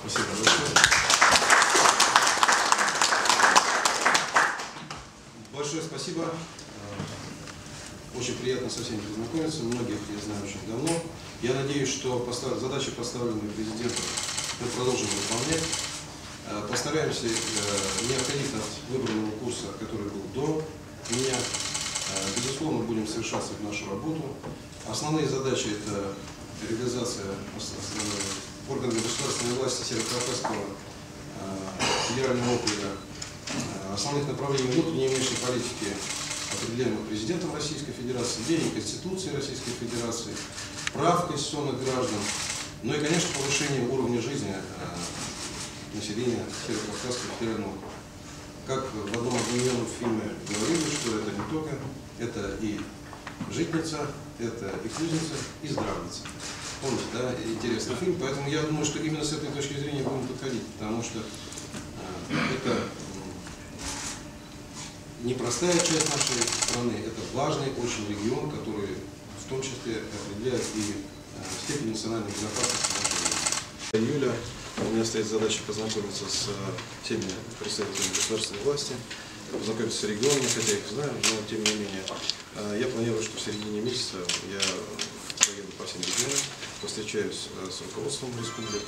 Спасибо большое. Большое спасибо. Очень приятно со всеми познакомиться. Многих я знаю очень давно. Я надеюсь, что задачи, поставленные президентом, мы продолжим выполнять. Постараемся не отходить от выбранного курса, который был до меня. Безусловно, будем совершаться в нашу работу. Основные задачи – это реализация органами государственной власти Северо-Кавказского федерального округа, основных направлений внутренней и внешней политики, определяемых президентом Российской Федерации, деяний Конституции Российской Федерации, прав конституционных граждан, ну и, конечно, повышение уровня жизни населения Северо-Кавказского федерального округа. Как в одном одноименном фильме говорили, что это не только, это и житница, это и кузница, и здравница. Помните, да, интересный фильм, поэтому я думаю, что именно с этой точки зрения будем подходить, потому что это непростая часть нашей страны, это важный очень регион, который в том числе определяет и степень национальной безопасности нашей страны. Июля у меня стоит задача познакомиться с всеми представителями государственной власти, познакомиться с регионами, хотя я их знаю, но тем не менее. Я планирую, что в середине месяца я поеду по всем регионам, встречаюсь с руководством республик,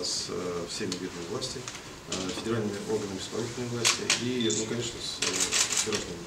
с всеми видами власти, федеральными органами исполнительной власти и, ну, конечно, с гражданами.